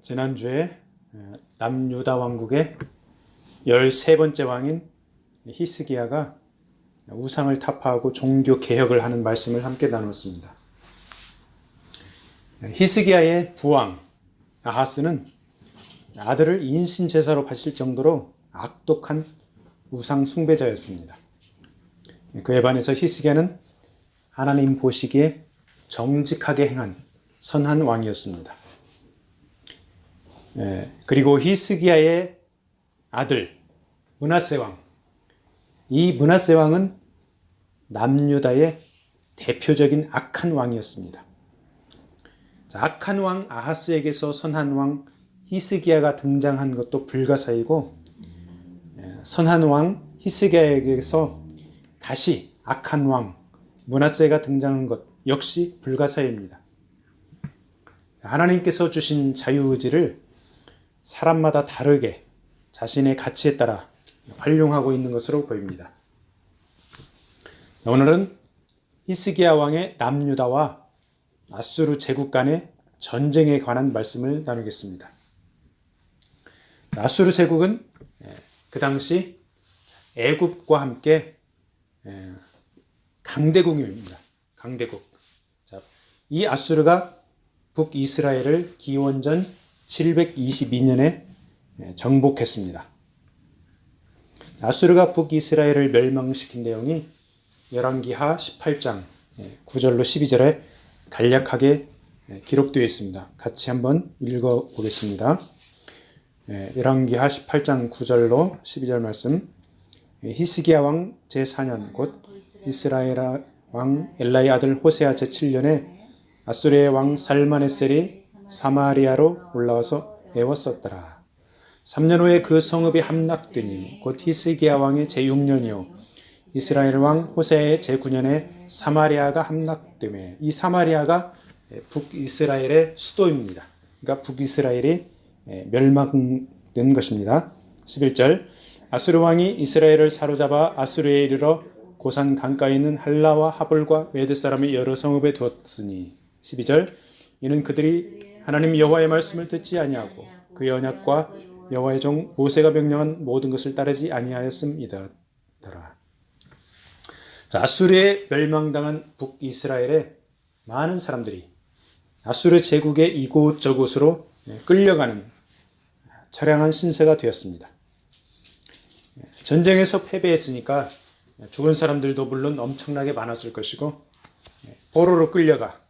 지난주에 남유다 왕국의 13번째 왕인 히스기야가 우상을 타파하고 종교 개혁을 하는 말씀을 함께 나눴습니다. 히스기야의 부왕 아하스는 아들을 인신제사로 바칠 정도로 악독한 우상 숭배자였습니다. 그에 반해서 히스기야는 하나님 보시기에 정직하게 행한 선한 왕이었습니다. 그리고 히스기야의 아들 므낫세 왕, 이 므낫세 왕은 남유다의 대표적인 악한 왕이었습니다. 악한 왕 아하스에게서 선한 왕 히스기야가 등장한 것도 불가사의고, 선한 왕 히스기야에게서 다시 악한 왕 므낫세가 등장한 것 역시 불가사의입니다. 하나님께서 주신 자유의지를 사람마다 다르게 자신의 가치에 따라 활용하고 있는 것으로 보입니다. 오늘은 히스기야 왕의 남유다와 아수르 제국 간의 전쟁에 관한 말씀을 나누겠습니다. 아수르 제국은 그 당시 애굽과 함께 강대국입니다. 강대국. 이 아수르가 북이스라엘을 기원전 722년에 정복했습니다. 아수르가 북이스라엘을 멸망시킨 내용이 열왕기하 18장 9절로 12절에 간략하게 기록되어 있습니다. 같이 한번 읽어보겠습니다. 열왕기하 18장 9절로 12절 말씀. 히스기야 왕 제4년 곧 이스라엘 왕 엘라의 아들 호세아 제7년에 아수르의 왕 살마네셀이 사마리아로 올라와서 애웠었더라. 3년 후에 그 성읍이 함락되니 곧 히스기야 왕의 제6년이요 이스라엘 왕 호세아의 제9년에 사마리아가 함락되매, 이 사마리아가 북이스라엘의 수도입니다. 그러니까 북이스라엘이 멸망된 것입니다. 11절. 아수르 왕이 이스라엘을 사로잡아 아수르에 이르러 고산 강가에 있는 할라와 하볼과 메드 사람의 여러 성읍에 두었으니. 12절. 이는 그들이 하나님 여호와의 말씀을 듣지 아니하고 그의 언약과 여호와의 종 모세가 명령한 모든 것을 따르지 아니하였음이더라. 아수르에 멸망당한 북이스라엘의 많은 사람들이 아수르 제국의 이곳저곳으로 끌려가는 처량한 신세가 되었습니다. 전쟁에서 패배했으니까 죽은 사람들도 물론 엄청나게 많았을 것이고, 포로로 끌려가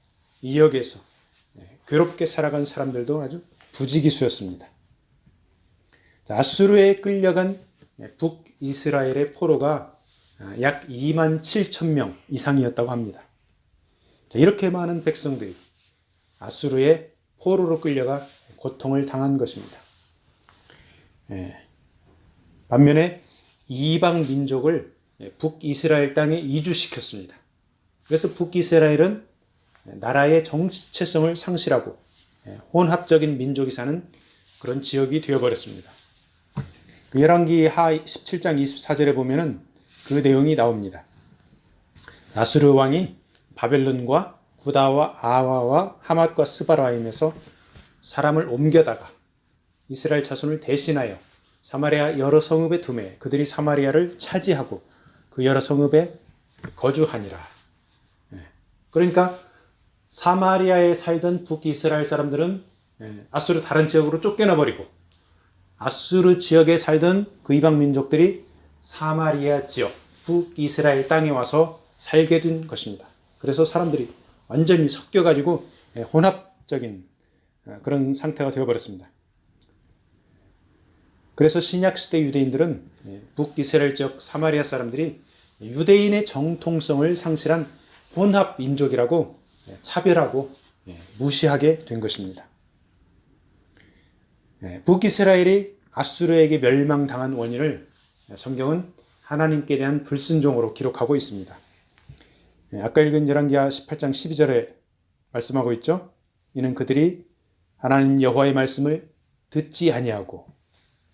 이역에서 괴롭게 살아간 사람들도 아주 부지기수였습니다. 아수르에 끌려간 북이스라엘의 포로가 약 2만 7천 명 이상이었다고 합니다. 이렇게 많은 백성들이 아수르의 포로로 끌려가 고통을 당한 것입니다. 반면에 이방 민족을 북이스라엘 땅에 이주시켰습니다. 그래서 북이스라엘은 나라의 정체성을 상실하고 혼합적인 민족이 사는 그런 지역이 되어버렸습니다. 열왕기하 17장 24절에 보면은 그 내용이 나옵니다. 아수르 왕이 바벨론과 구다와 아와와 하맛과 스바라임에서 사람을 옮겨다가 이스라엘 자손을 대신하여 사마리아 여러 성읍에 두매 그들이 사마리아를 차지하고 그 여러 성읍에 거주하니라. 그러니까 사마리아에 살던 북이스라엘 사람들은 아수르 다른 지역으로 쫓겨나 버리고, 아수르 지역에 살던 그 이방 민족들이 사마리아 지역 북이스라엘 땅에 와서 살게 된 것입니다. 그래서 사람들이 완전히 섞여가지고 혼합적인 그런 상태가 되어버렸습니다. 그래서 신약시대 유대인들은 북이스라엘 지역 사마리아 사람들이 유대인의 정통성을 상실한 혼합 민족이라고 차별하고 무시하게 된 것입니다. 북이스라엘이 아수르에게 멸망당한 원인을 성경은 하나님께 대한 불순종으로 기록하고 있습니다. 아까 읽은 열왕기하 18장 12절에 말씀하고 있죠. 이는 그들이 하나님 여호와의 말씀을 듣지 아니하고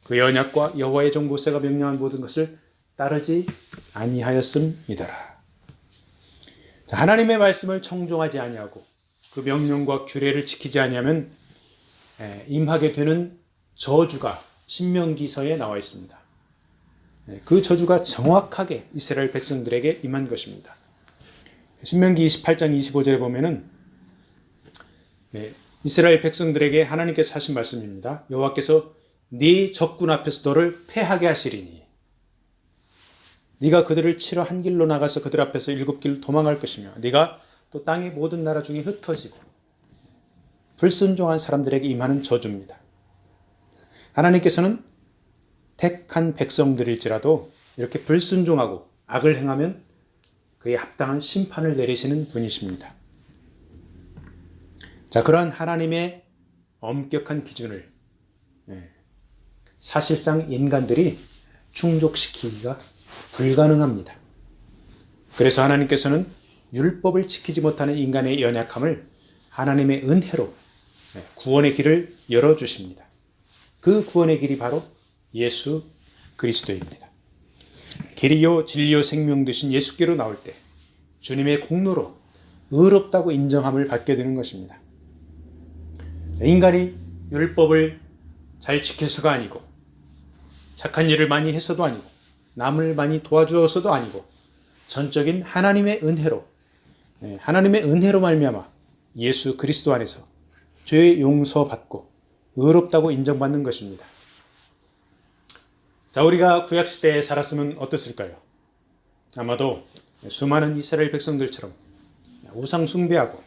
그의 언약과 여호와의 종 모세가 명령한 모든 것을 따르지 아니하였음이더라. 하나님의 말씀을 청종하지 아니하고 그 명령과 규례를 지키지 아니하면 임하게 되는 저주가 신명기서에 나와 있습니다. 그 저주가 정확하게 이스라엘 백성들에게 임한 것입니다. 신명기 28장 25절에 보면은 이스라엘 백성들에게 하나님께서 하신 말씀입니다. 여호와께서 네 적군 앞에서 너를 패하게 하시리니 네가 그들을 치러 한 길로 나가서 그들 앞에서 7길 도망할 것이며 네가 또 땅의 모든 나라 중에 흩어지고 불순종한 사람들에게 임하는 저주입니다. 하나님께서는 택한 백성들일지라도 이렇게 불순종하고 악을 행하면 그에 합당한 심판을 내리시는 분이십니다. 자, 그러한 하나님의 엄격한 기준을 사실상 인간들이 충족시키기가 불가능합니다. 그래서 하나님께서는 율법을 지키지 못하는 인간의 연약함을 하나님의 은혜로 구원의 길을 열어주십니다. 그 구원의 길이 바로 예수 그리스도입니다. 길이요 진리요 생명 되신 예수께로 나올 때 주님의 공로로 의롭다고 인정함을 받게 되는 것입니다. 인간이 율법을 잘 지켜서가 아니고 착한 일을 많이 해서도 아니고 남을 많이 도와주어서도 아니고 전적인 하나님의 은혜로 말미암아 예수 그리스도 안에서 죄의 용서받고 의롭다고 인정받는 것입니다. 자, 우리가 구약시대에 살았으면 어땠을까요? 아마도 수많은 이스라엘 백성들처럼 우상 숭배하고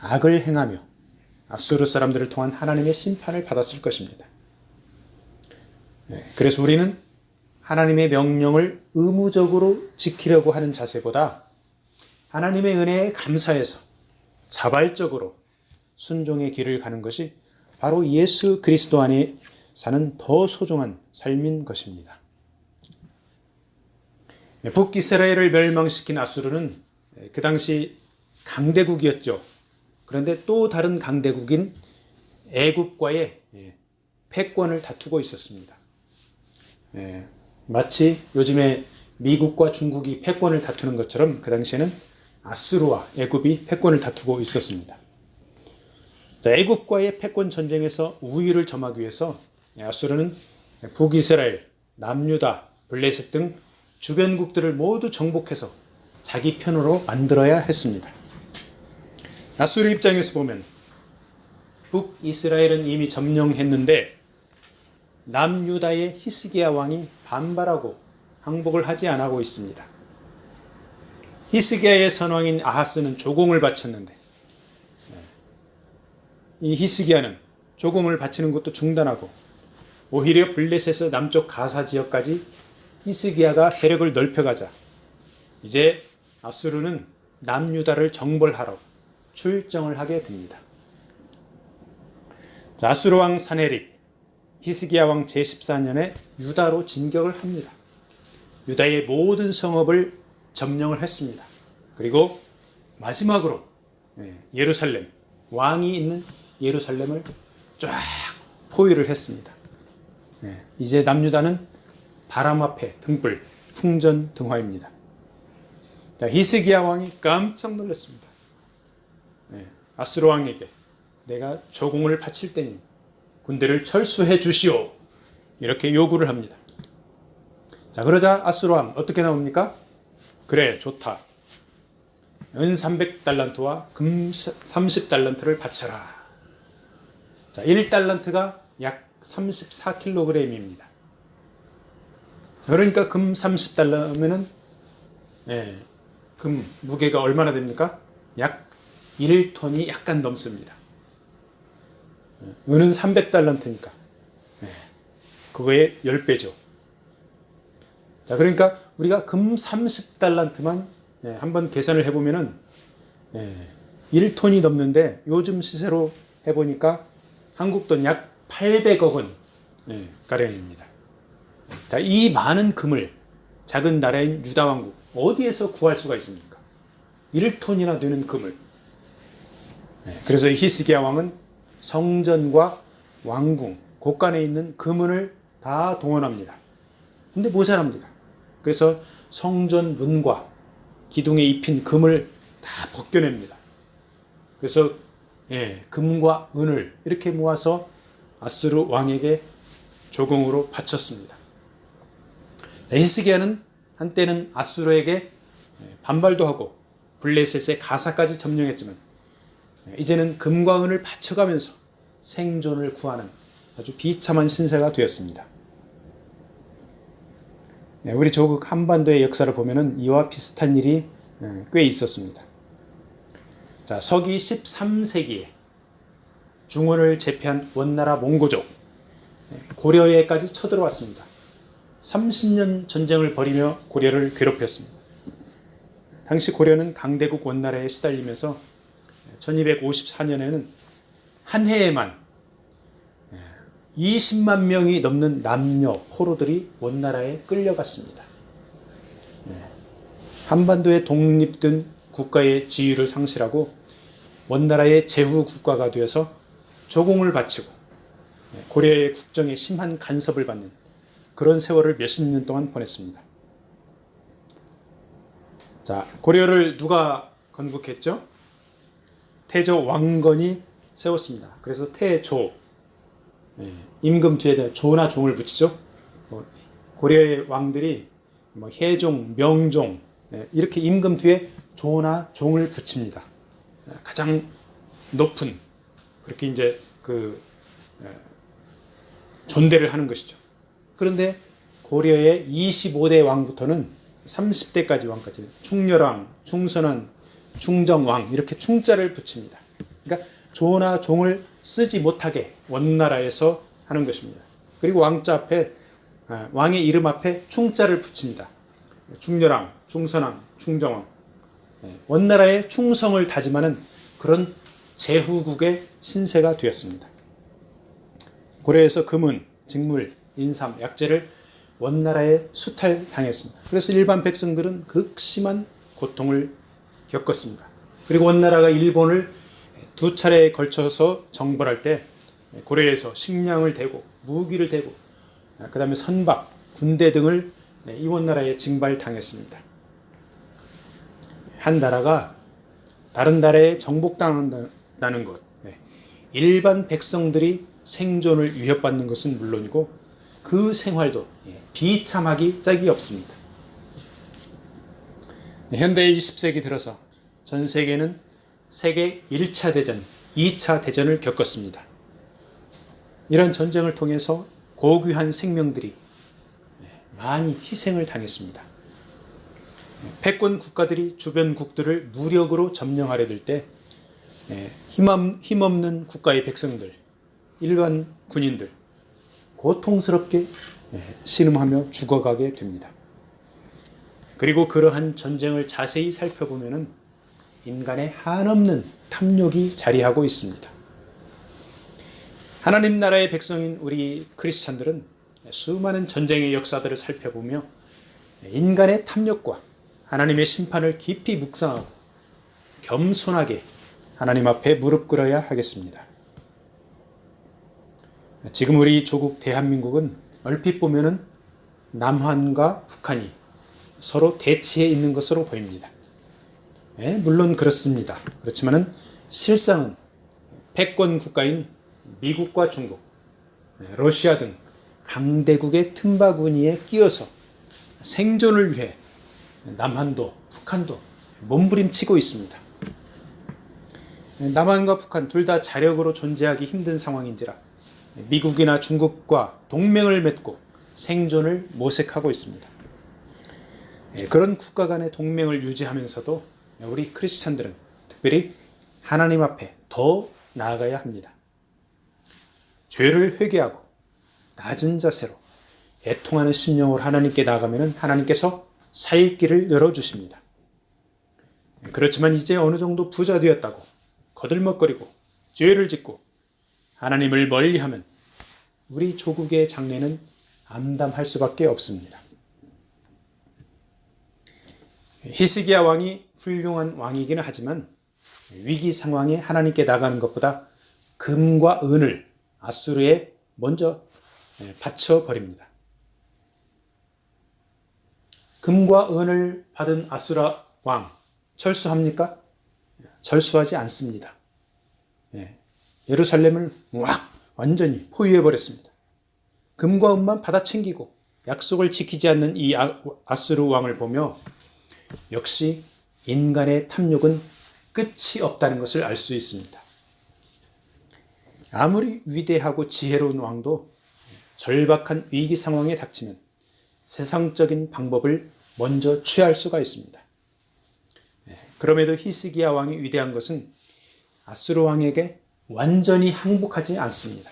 악을 행하며 아수르 사람들을 통한 하나님의 심판을 받았을 것입니다. 그래서 우리는 하나님의 명령을 의무적으로 지키려고 하는 자세보다 하나님의 은혜에 감사해서 자발적으로 순종의 길을 가는 것이 바로 예수 그리스도 안에 사는 더 소중한 삶인 것입니다. 북이스라엘을 멸망시킨 아수르는 그 당시 강대국이었죠. 그런데 또 다른 강대국인 애굽과의 패권을 다투고 있었습니다. 마치 요즘에 미국과 중국이 패권을 다투는 것처럼 그 당시에는 아수르와 애굽이 패권을 다투고 있었습니다. 자, 애굽과의 패권 전쟁에서 우위를 점하기 위해서 아수르는 북이스라엘, 남유다, 블레셋 등 주변국들을 모두 정복해서 자기 편으로 만들어야 했습니다. 아수르 입장에서 보면 북이스라엘은 이미 점령했는데 남유다의 히스기야 왕이 반발하고 항복을 하지 않고 있습니다. 히스기야의 선왕인 아하스는 조공을 바쳤는데 이 히스기야는 조공을 바치는 것도 중단하고 오히려 블레셋에서 남쪽 가사 지역까지 히스기야가 세력을 넓혀가자 이제 아수르는 남유다를 정벌하러 출정을 하게 됩니다. 자, 아수르 왕 사네립, 히스기야 왕 제14년에 유다로 진격을 합니다. 유다의 모든 성읍을 점령을 했습니다. 그리고 마지막으로 예루살렘, 왕이 있는 예루살렘을 쫙 포위를 했습니다. 이제 남유다는 바람 앞에 등불, 풍전등화입니다. 히스기야 왕이 깜짝 놀랐습니다. 아수르 왕에게 내가 조공을 바칠 테니 군대를 철수해 주시오. 이렇게 요구를 합니다. 자, 그러자 아수르 왕 어떻게 나옵니까? 그래, 좋다. 은 300달란트와 금 30달란트를 바쳐라. 자, 1달란트가 약 34kg입니다. 그러니까 금 30달러면은 금 무게가 얼마나 됩니까? 약 1톤이 약간 넘습니다. 은은 300달란트니까 그거의 10배죠. 자, 그러니까 우리가 금 30달란트만 한번 계산을 해보면은 1톤이 넘는데 요즘 시세로 해보니까 한국 돈 약 800억 원 가량입니다. 자, 이 많은 금을 작은 나라인 유다 왕국 어디에서 구할 수가 있습니까? 1톤이나 되는 금을. 그래서 히스기야 왕은 성전과 왕궁, 곳간에 있는 금은을 다 동원합니다. 근데 모자랍니다. 그래서 성전 문과 기둥에 입힌 금을 다 벗겨냅니다. 그래서 금과 은을 이렇게 모아서 아수르 왕에게 조공으로 바쳤습니다. 히스기야는 한때는 아수르에게 반발도 하고 블레셋의 가사까지 점령했지만 이제는 금과 은을 바쳐가면서 생존을 구하는 아주 비참한 신세가 되었습니다. 우리 조국 한반도의 역사를 보면 이와 비슷한 일이 꽤 있었습니다. 자, 서기 13세기에 중원을 제패한 원나라 몽고족 고려에까지 쳐들어왔습니다. 30년 전쟁을 벌이며 고려를 괴롭혔습니다. 당시 고려는 강대국 원나라에 시달리면서 1254년에는 한 해에만 20만 명이 넘는 남녀 포로들이 원나라에 끌려갔습니다. 한반도에 독립된 국가의 지위를 상실하고 원나라의 제후 국가가 되어서 조공을 바치고 고려의 국정에 심한 간섭을 받는 그런 세월을 몇십 년 동안 보냈습니다. 자, 고려를 누가 건국했죠? 태조 왕건이 세웠습니다. 그래서 태조, 임금 뒤에다 조나 종을 붙이죠. 고려의 왕들이 혜종, 명종 이렇게 임금 뒤에 조나 종을 붙입니다. 가장 높은 그렇게 이제 존대를 하는 것이죠. 그런데 고려의 25대 왕부터는 30대까지 왕까지 충렬왕, 충선왕, 충정왕 이렇게 충자를 붙입니다. 그러니까 조나 종을 쓰지 못하게 원나라에서 하는 것입니다. 그리고 왕자 앞에 왕의 이름 앞에 충자를 붙입니다. 충렬왕, 충선왕, 충정왕. 원나라의 충성을 다짐하는 그런 제후국의 신세가 되었습니다. 고려에서 금은, 직물, 인삼, 약재를 원나라에 수탈당했습니다. 그래서 일반 백성들은 극심한 고통을 겪었습니다. 그리고 원나라가 일본을 두 차례에 걸쳐서 정벌할 때 고려에서 식량을 대고 무기를 대고 그 다음에 선박, 군대 등을 이 원나라에 징발당했습니다. 한 나라가 다른 나라에 정복당한다는 것, 일반 백성들이 생존을 위협받는 것은 물론이고 그 생활도 비참하기 짝이 없습니다. 현대 20세기 들어서 전 세계는 세계 1차 대전, 2차 대전을 겪었습니다. 이런 전쟁을 통해서 고귀한 생명들이 많이 희생을 당했습니다. 패권 국가들이 주변 국들을 무력으로 점령하려 들 때 힘없는 국가의 백성들, 일반 군인들 고통스럽게 신음하며 죽어가게 됩니다. 그리고 그러한 전쟁을 자세히 살펴보면 인간의 한없는 탐욕이 자리하고 있습니다. 하나님 나라의 백성인 우리 크리스찬들은 수많은 전쟁의 역사들을 살펴보며 인간의 탐욕과 하나님의 심판을 깊이 묵상하고 겸손하게 하나님 앞에 무릎 꿇어야 하겠습니다. 지금 우리 조국 대한민국은 얼핏 보면은 남한과 북한이 서로 대치해 있는 것으로 보입니다. 물론 그렇습니다. 그렇지만은 실상은 패권 국가인 미국과 중국, 러시아 등 강대국의 틈바구니에 끼어서 생존을 위해 남한도 북한도 몸부림치고 있습니다. 남한과 북한 둘 다 자력으로 존재하기 힘든 상황인지라 미국이나 중국과 동맹을 맺고 생존을 모색하고 있습니다. 그런 국가 간의 동맹을 유지하면서도 우리 크리스찬들은 특별히 하나님 앞에 더 나아가야 합니다. 죄를 회개하고 낮은 자세로 애통하는 심령으로 하나님께 나아가면 하나님께서 살 길을 열어주십니다. 그렇지만 이제 어느 정도 부자 되었다고 거들먹거리고 죄를 짓고 하나님을 멀리하면 우리 조국의 장래는 암담할 수밖에 없습니다. 히스기야 왕이 훌륭한 왕이기는 하지만 위기 상황에 하나님께 나가는 것보다 금과 은을 아수르에 먼저 바쳐버립니다. 금과 은을 받은 아수라 왕 철수합니까? 철수하지 않습니다. 예루살렘을 완전히 포위해 버렸습니다. 금과 은만 받아 챙기고 약속을 지키지 않는 이 아수르 왕을 보며 역시 인간의 탐욕은 끝이 없다는 것을 알 수 있습니다. 아무리 위대하고 지혜로운 왕도 절박한 위기 상황에 닥치면 세상적인 방법을 먼저 취할 수가 있습니다. 그럼에도 히스기야 왕이 위대한 것은 아수르 왕에게 완전히 항복하지 않습니다.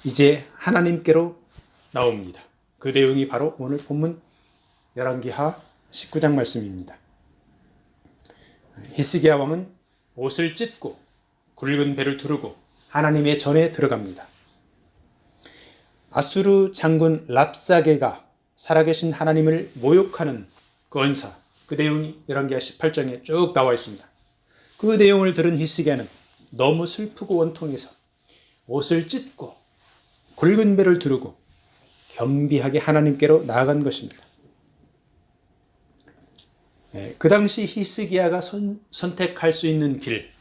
이제 하나님께로 나옵니다. 그 내용이 바로 오늘 본문 열왕기하 19장 말씀입니다. 히스기야 왕은 옷을 찢고 굵은 배를 두르고 하나님의 전에 들어갑니다. 아수르 장군 랍사게가 살아계신 하나님을 모욕하는 그 언사, 그 내용이 열왕기하 18장에 쭉 나와 있습니다. 그 내용을 들은 히스기야는 너무 슬프고 원통해서 옷을 찢고 굵은 배를 두르고 겸비하게 하나님께로 나아간 것입니다. 그 당시 히스기야가 선택할 수 있는 길,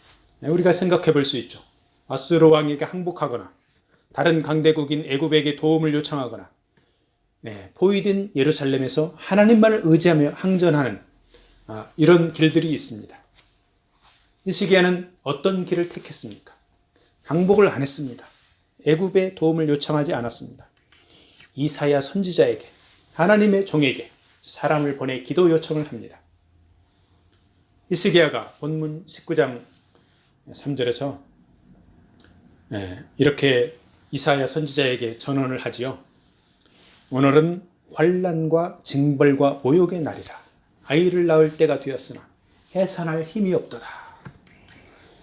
우리가 생각해 볼 수 있죠. 아수르 왕에게 항복하거나 다른 강대국인 애굽에게 도움을 요청하거나 포위된 예루살렘에서 하나님만을 의지하며 항전하는 이런 길들이 있습니다. 히스기야는 어떤 길을 택했습니까? 항복을 안 했습니다. 애굽의 도움을 요청하지 않았습니다. 이사야 선지자에게, 하나님의 종에게 사람을 보내 기도 요청을 합니다. 히스기야가 본문 19장 3절에서 이렇게 이사야 선지자에게 전언을 하지요. 오늘은 환난과 징벌과 모욕의 날이라. 아이를 낳을 때가 되었으나 해산할 힘이 없도다.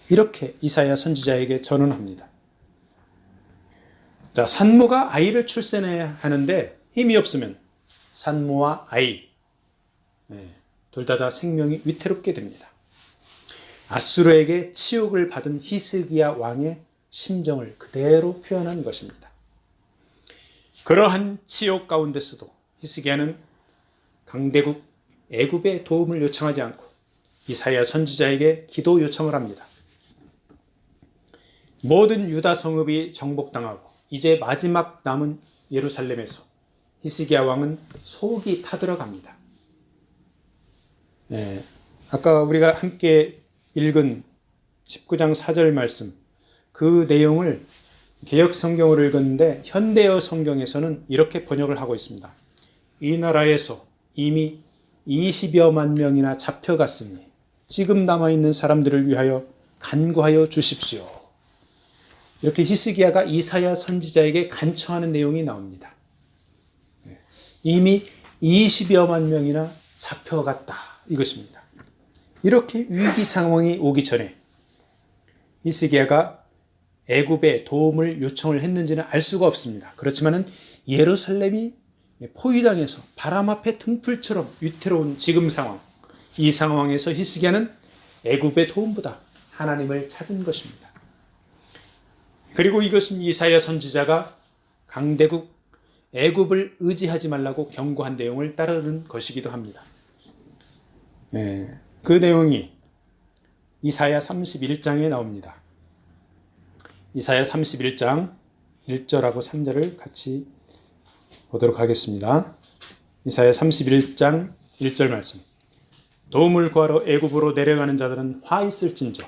이렇게 이사야 선지자에게 전언합니다. 자, 산모가 아이를 출산해야 하는데 힘이 없으면 산모와 아이 둘 다 생명이 위태롭게 됩니다. 아수르에게 치욕을 받은 히스기야 왕의 심정을 그대로 표현한 것입니다. 그러한 치욕 가운데서도 히스기야는 강대국 애굽의 도움을 요청하지 않고 이사야 선지자에게 기도 요청을 합니다. 모든 유다 성읍이 정복당하고 이제 마지막 남은 예루살렘에서 히스기야 왕은 속이 타들어갑니다. 아까 우리가 함께 읽은 19장 4절 말씀, 그 내용을 개역 성경으로 읽었는데 현대어 성경에서는 이렇게 번역을 하고 있습니다. 이 나라에서 이미 20여만 명이나 잡혀갔으니 지금 남아있는 사람들을 위하여 간구하여 주십시오. 이렇게 히스기야가 이사야 선지자에게 간청하는 내용이 나옵니다. 이미 20여만 명이나 잡혀갔다 이것입니다. 이렇게 위기 상황이 오기 전에 히스기야가 애굽의 도움을 요청을 했는지는 알 수가 없습니다. 그렇지만은 예루살렘이 포위당해서 바람 앞에 등불처럼 위태로운 지금 상황, 이 상황에서 히스기야는 애굽의 도움보다 하나님을 찾은 것입니다. 그리고 이것은 이사야 선지자가 강대국 애굽을 의지하지 말라고 경고한 내용을 따르는 것이기도 합니다. 그 내용이 이사야 31장에 나옵니다. 이사야 31장 1절하고 3절을 같이 보도록 하겠습니다. 이사야 31장 1절 말씀. 도움을 구하러 애굽으로 내려가는 자들은 화 있을진저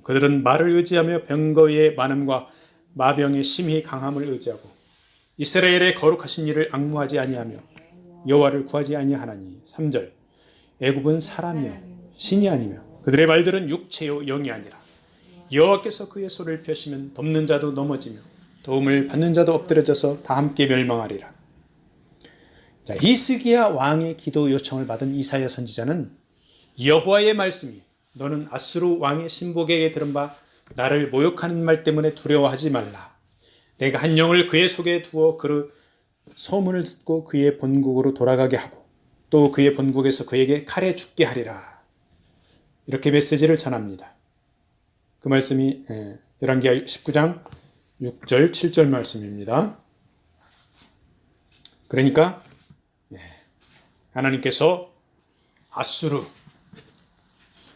그들은 말을 의지하며 병거의 많음과 마병의 심히 강함을 의지하고 이스라엘의 거룩하신 이를 앙무하지 아니하며 여호와를 구하지 아니하나니. 3절. 애굽은 사람이요 신이 아니며 그들의 말들은 육체요 영이 아니라 여호와께서 그의 손을 펴시면 돕는 자도 넘어지며 도움을 받는 자도 엎드려져서 다 함께 멸망하리라. 자, 히스기야 왕의 기도 요청을 받은 이사야 선지자는 여호와의 말씀이 너는 아수르 왕의 신복에게 들은 바 나를 모욕하는 말 때문에 두려워하지 말라. 내가 한 영을 그의 속에 두어 그의 소문을 듣고 그의 본국으로 돌아가게 하고 또 그의 본국에서 그에게 칼에 죽게 하리라. 이렇게 메시지를 전합니다. 그 말씀이 열왕기하 19장 6절 7절 말씀입니다. 그러니까 하나님께서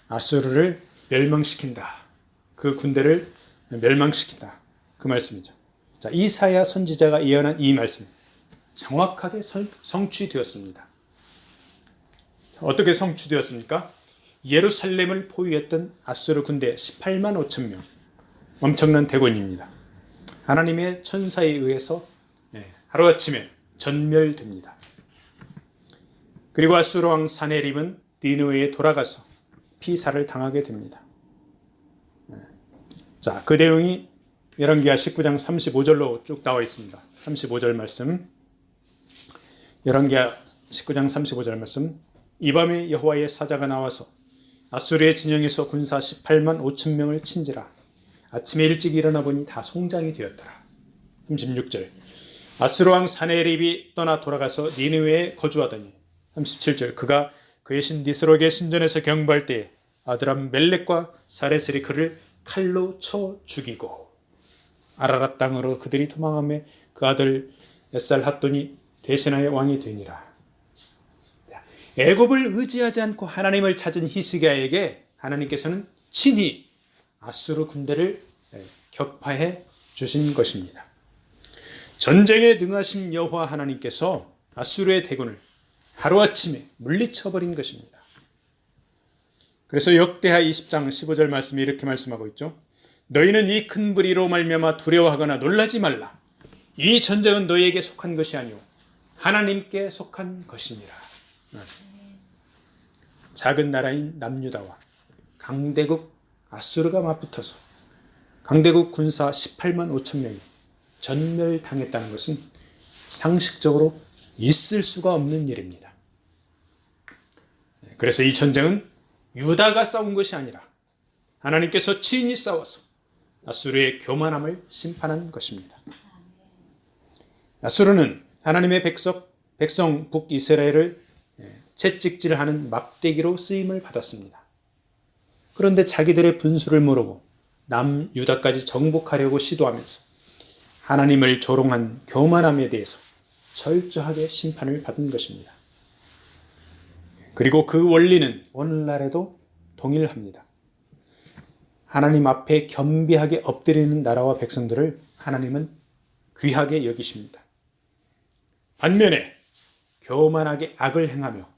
아수르를 멸망시킨다. 그 군대를 멸망시킨다. 그 말씀이죠. 자, 이사야 선지자가 예언한 이 말씀 정확하게 성취되었습니다. 어떻게 성취되었습니까? 예루살렘을 포위했던 아수르 군대 18만 5천 명, 엄청난 대군입니다. 하나님의 천사에 의해서 하루아침에 전멸됩니다. 그리고 아수르 왕 사네립은 니느웨에 돌아가서 피살을 당하게 됩니다. 자, 그 내용이 열왕기하 19장 35절로 쭉 나와 있습니다. 35절 말씀. 열왕기하 19장 35절 말씀. 이 밤에 여호와의 사자가 나와서 아수르의 진영에서 군사 18만 5천 명을 친지라. 아침에 일찍 일어나 보니 다 송장이 되었더라. 36절. 아수르 왕 사네립이 떠나 돌아가서 니느웨에 거주하더니 37절. 그가 그의 신 니스록의 신전에서 경배할 때에 아드람 멜렉과 사레스리 그를 칼로 쳐 죽이고 아라랏 땅으로 그들이 도망하며 그 아들 에살핫돈이 대신하여 왕이 되니라. 애굽을 의지하지 않고 하나님을 찾은 히스기야에게 하나님께서는 친히 아수르 군대를 격파해 주신 것입니다. 전쟁에 능하신 여호와 하나님께서 아수르의 대군을 하루아침에 물리쳐버린 것입니다. 그래서 역대하 20장 15절 말씀이 이렇게 말씀하고 있죠. 너희는 이 큰 불의로 말미암아 두려워하거나 놀라지 말라. 이 전쟁은 너희에게 속한 것이 아니오 하나님께 속한 것이니라. 작은 나라인 남유다와 강대국 아수르가 맞붙어서 강대국 군사 18만 5천 명이 전멸당했다는 것은 상식적으로 있을 수가 없는 일입니다. 그래서 이 전쟁은 유다가 싸운 것이 아니라 하나님께서 친히 싸워서 아수르의 교만함을 심판한 것입니다. 아수르는 하나님의 백성 북이스라엘을 채찍질하는 막대기로 쓰임을 받았습니다. 그런데 자기들의 분수를 모르고 남유다까지 정복하려고 시도하면서 하나님을 조롱한 교만함에 대해서 철저하게 심판을 받은 것입니다. 그리고 그 원리는 오늘날에도 동일합니다. 하나님 앞에 겸비하게 엎드리는 나라와 백성들을 하나님은 귀하게 여기십니다. 반면에 교만하게 악을 행하며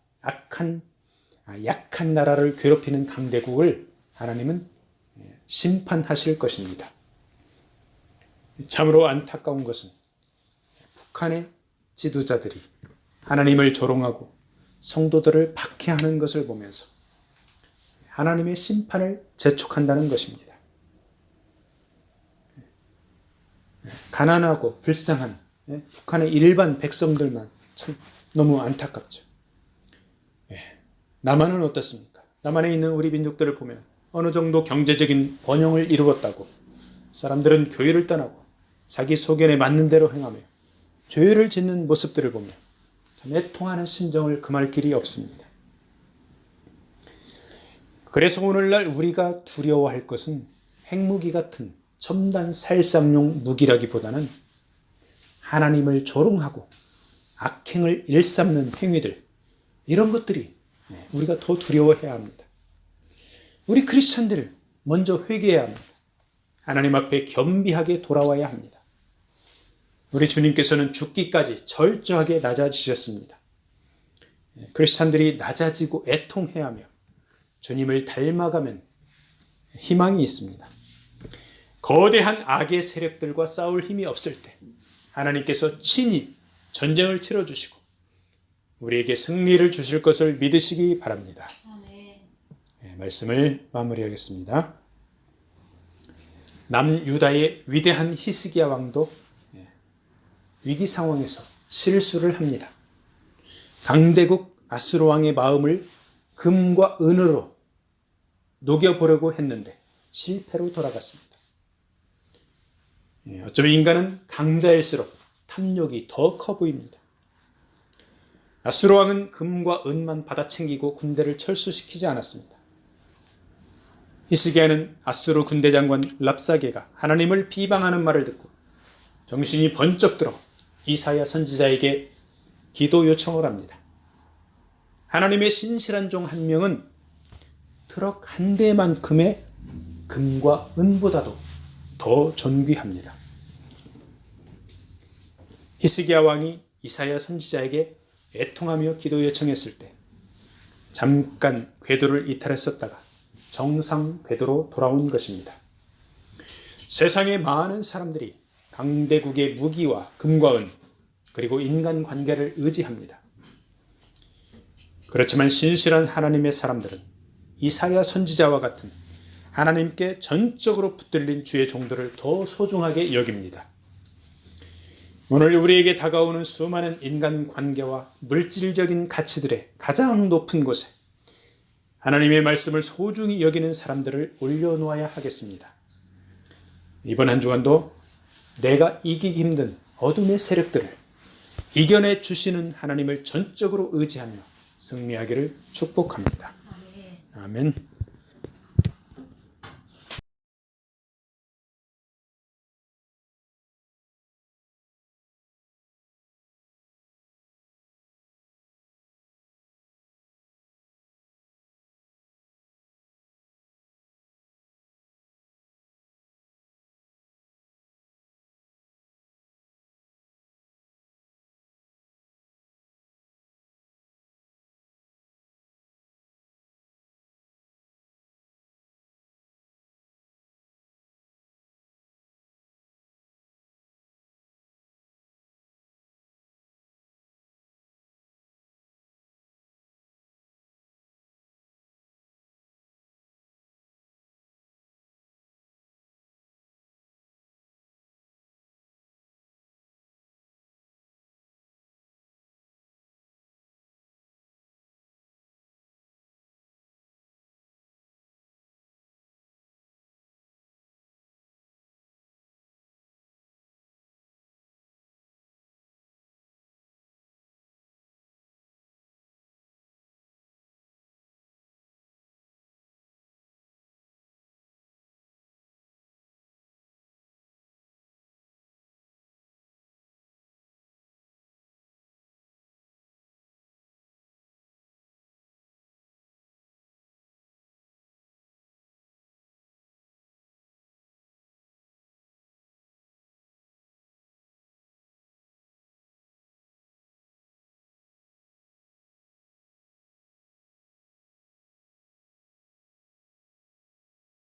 약한 나라를 괴롭히는 강대국을 하나님은 심판하실 것입니다. 참으로 안타까운 것은 북한의 지도자들이 하나님을 조롱하고 성도들을 박해하는 것을 보면서 하나님의 심판을 재촉한다는 것입니다. 가난하고 불쌍한 북한의 일반 백성들만 참 너무 안타깝죠. 남한은 어떻습니까? 남한에 있는 우리 민족들을 보면 어느 정도 경제적인 번영을 이루었다고 사람들은 교회를 떠나고 자기 소견에 맞는 대로 행하며 죄를 짓는 모습들을 보며 참 애통하는 심정을 금할 길이 없습니다. 그래서 오늘날 우리가 두려워할 것은 핵무기 같은 첨단 살상용 무기라기보다는 하나님을 조롱하고 악행을 일삼는 행위들, 이런 것들이 우리가 더 두려워해야 합니다. 우리 크리스찬들 먼저 회개해야 합니다. 하나님 앞에 겸비하게 돌아와야 합니다. 우리 주님께서는 죽기까지 철저하게 낮아지셨습니다. 크리스찬들이 낮아지고 애통해야 하며 주님을 닮아가면 희망이 있습니다. 거대한 악의 세력들과 싸울 힘이 없을 때 하나님께서 친히 전쟁을 치러주시고 우리에게 승리를 주실 것을 믿으시기 바랍니다. 말씀을 마무리하겠습니다. 남유다의 위대한 히스기야 왕도 위기 상황에서 실수를 합니다. 강대국 아수르 왕의 마음을 금과 은으로 녹여보려고 했는데 실패로 돌아갔습니다. 어쩌면 인간은 강자일수록 탐욕이 더 커 보입니다. 아수르 왕은 금과 은만 받아챙기고 군대를 철수시키지 않았습니다. 히스기야는 아수르 군대 장관 랍사게가 하나님을 비방하는 말을 듣고 정신이 번쩍 들어 이사야 선지자에게 기도 요청을 합니다. 하나님의 신실한 종 한 명은 트럭 한 대만큼의 금과 은보다도 더 존귀합니다. 히스기야 왕이 이사야 선지자에게 애통하며 기도 요청했을 때 잠깐 궤도를 이탈했었다가 정상 궤도로 돌아온 것입니다. 세상의 많은 사람들이 강대국의 무기와 금과 은 그리고 인간관계를 의지합니다. 그렇지만 신실한 하나님의 사람들은 이사야 선지자와 같은 하나님께 전적으로 붙들린 주의 종들을 더 소중하게 여깁니다. 오늘 우리에게 다가오는 수많은 인간관계와 물질적인 가치들의 가장 높은 곳에 하나님의 말씀을 소중히 여기는 사람들을 올려놓아야 하겠습니다. 이번 한 주간도 내가 이기기 힘든 어둠의 세력들을 이겨내 주시는 하나님을 전적으로 의지하며 승리하기를 축복합니다. 아멘.